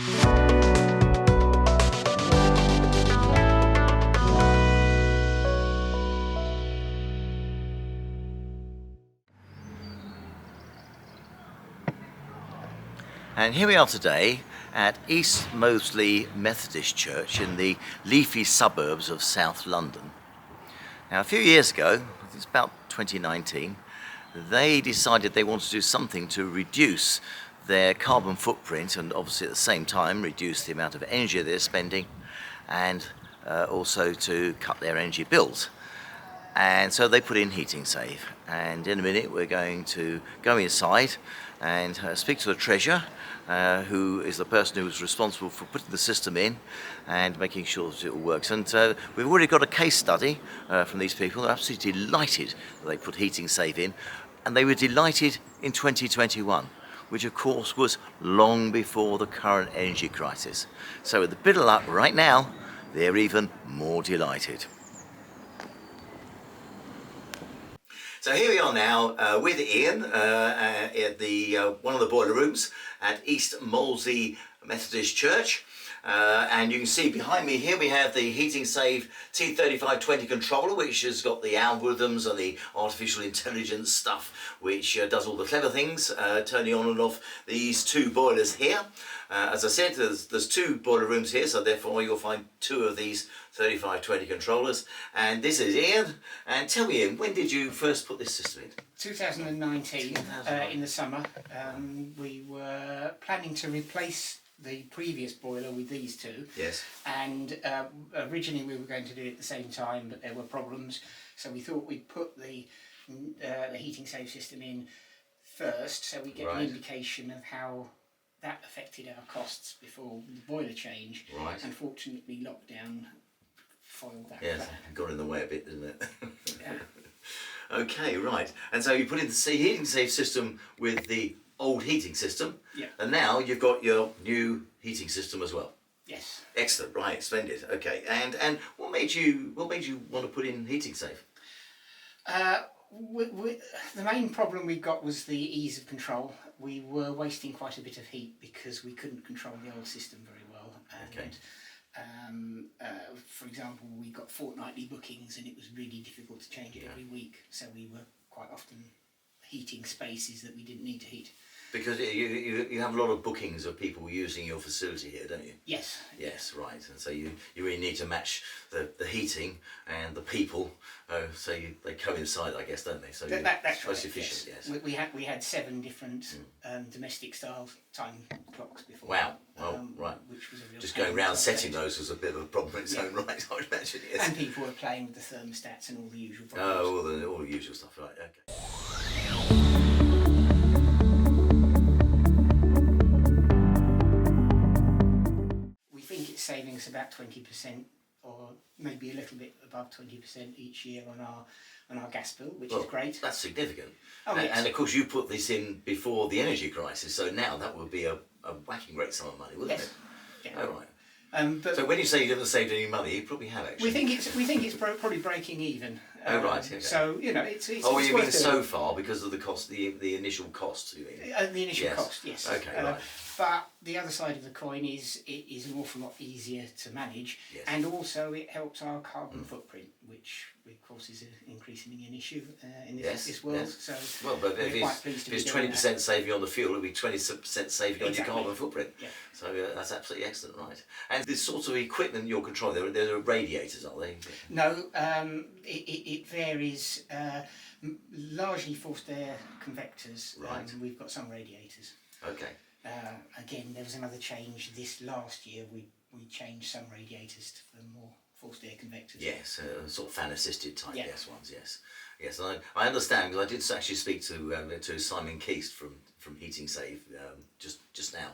And here we are today at East Molesey Methodist Church in the leafy suburbs of South London. Now, a few years ago, it's about 2019, they decided they wanted to do something to reduce their carbon footprint and obviously at the same time reduce the amount of energy they're spending and also to cut their energy bills. And so they put in HeatingSave, and in a minute we're going to go inside and speak to the treasurer, who is the person who is responsible for putting the system in and making sure that it all works. And we've already got a case study from these people. They're absolutely delighted that they put HeatingSave in, and they were delighted in 2021, which of course was long before the current energy crisis. So with a bit of luck right now, they're even more delighted. So here we are now with Ian at the one of the boiler rooms at East Molesey Methodist Church. And you can see behind me here we have the HeatingSave T3520 controller, which has got the algorithms and the artificial intelligence stuff, which does all the clever things, turning on and off these two boilers here. As I said, there's two boiler rooms here, so therefore you'll find two of these 3520 controllers. And this is Ian. And tell me, Ian, when did you first put this system in? 2019, in the summer. We were planning to replace the previous boiler with these two. Yes. And originally we were going to do it at the same time, but there were problems. So we thought we'd put the HeatingSave system in first, so we get an indication of how that affected our costs before the boiler change. Right. Unfortunately, lockdown foiled that. Yes, got in the way a bit, didn't it? Yeah. Okay, right. And so you put in the HeatingSave system with the old heating system, yeah, and now you've got your new heating system as well. Yes. Excellent, right, splendid. Okay, and what made you want to put in HeatingSave? The main problem we got was the ease of control. We were wasting quite a bit of heat because we couldn't control the old system very well. And, for example, we got fortnightly bookings and it was really difficult to change it every week. So we were quite often heating spaces that we didn't need to heat. Because you have a lot of bookings of people using your facility here, don't you? Yes. Yes, right. And so you really need to match the heating and the people, so they coincide, I guess, don't they? So that's most right, efficient. Yes. We had 7 different domestic style time clocks before. Wow. Oh, right. Which was a real just pain going round to setting update. those was a bit of a problem in its own right, I would imagine. Yes. And people were playing with the thermostats and all the usual problems. Oh, all the usual stuff, right? Okay. Saving us about 20%, or maybe a little bit above 20% each year on our gas bill, which is great. That's significant. Oh, yes. And of course you put this in before the energy crisis, so now that would be a whacking great sum of money, wouldn't it? Yeah. Oh, right. But so when you say you haven't saved any money, you probably have actually. We think it's probably breaking even. Oh, right. Okay. So you know it's oh, it's you mean worth so far because of the cost, the initial cost? You mean? The initial cost, yes. Okay, right. But the other side of the coin is it is an awful lot easier to manage, and also it helps our carbon footprint, which of course is increasingly an issue in this world. Yes. So well, but if it's 20% saving on the fuel, it'll be 20% saving on your carbon footprint. Yeah. So that's absolutely excellent, right? And this sort of equipment you're controlling, there are radiators, are they? No, it varies. Largely forced air convectors. Right. We've got some radiators. Okay. Again, there was another change this last year. We changed some radiators for more forced air convectors. Yes, sort of fan-assisted type gas ones. Yes, yes. And I understand because I did actually speak to Simon Keast from HeatingSave just now,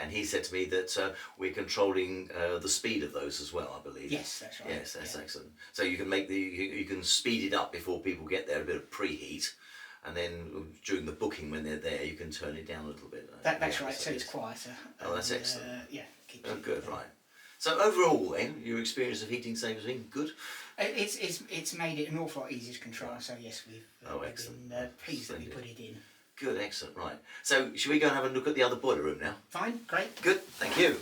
and he said to me that we're controlling the speed of those as well. I believe. Yes, that's right. Yes, that's excellent. So you can you can speed it up before people get there, a bit of preheat. And then during the booking, when they're there, you can turn it down a little bit. That's right. So it's quieter. Oh, that's excellent. Yeah. Oh, good. Right. So overall, then, your experience of HeatingSave has been good. It's made it an awful lot easier to control. So yes, we've been pleased that we put it in. Good, excellent. Right. So should we go and have a look at the other boiler room now? Fine. Great. Good. Thank you.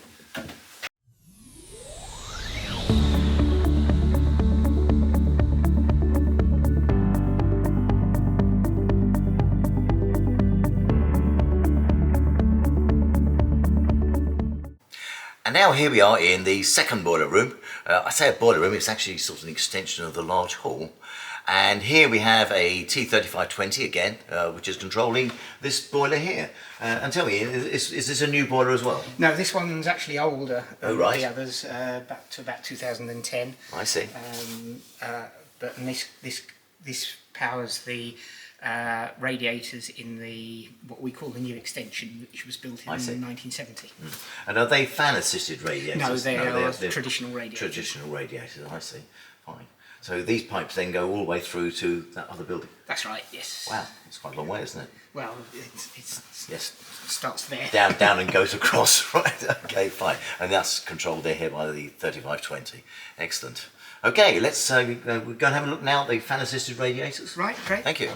And now here we are in the second boiler room. I say a boiler room, it's actually sort of an extension of the large hall. And here we have a T3520 again, which is controlling this boiler here. And tell me, is this a new boiler as well? No, this one's actually older than right. the others, back to about 2010. I see. But this powers the radiators in what we call the new extension, which was built in 1970. And are they fan-assisted radiators? No, they're traditional radiators. Traditional radiators, I see. Fine. So these pipes then go all the way through to that other building? That's right, yes. Wow, it's quite a long way, isn't it? Well, yes. Starts there. Down and goes across, right? Okay, fine. And that's controlled there here by the 3520. Excellent. Okay, let's we're going to have a look now at the fan-assisted radiators. Right, great. Thank you.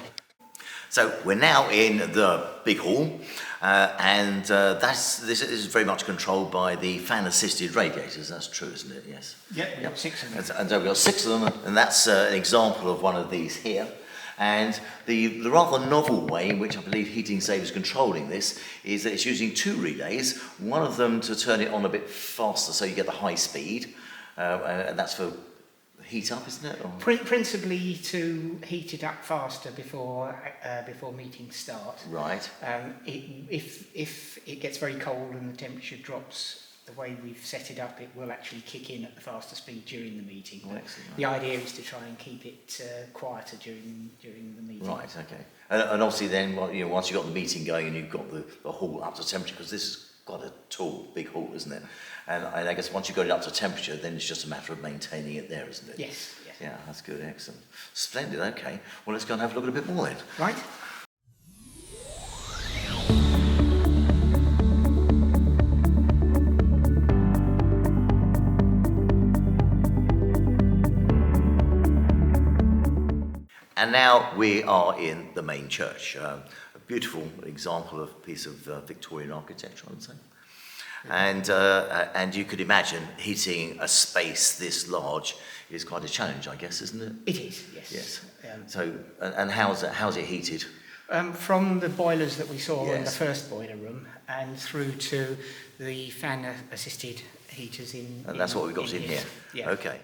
So we're now in the big hall, and this is very much controlled by the fan-assisted radiators. That's true, isn't it? Yes. Yeah, we've got 6 of them. And so we've got 6 of them, and that's an example of one of these here. And the rather novel way in which I believe HeatingSave is controlling this is that it's using 2 relays, one of them to turn it on a bit faster so you get the high speed, and that's for heat up, isn't it? Or? Principally to heat it up faster before meetings start. Right. If it gets very cold and the temperature drops, the way we've set it up, it will actually kick in at the faster speed during the meeting. Oh, excellent. The idea is to try and keep it quieter during the meeting. Right. Okay. And obviously, then once you've got the meeting going and you've got the hall up to temperature, because this is quite a tall, big hall, isn't it? And I guess once you've got it up to temperature, then it's just a matter of maintaining it there, isn't it? Yes. Yeah, that's good. Excellent. Splendid. Okay. Well, let's go and have a look at a bit more then. Right. And now we are in the main church. A beautiful example of a piece of Victorian architecture, I would say. And you could imagine heating a space this large is quite a challenge, I guess, isn't it? It is, yes. Yes. So, and how's it heated? From the boilers that we saw in the Yes. first boiler room and through to the fan-assisted heaters in. And that's what we've got in here. Yeah. Okay.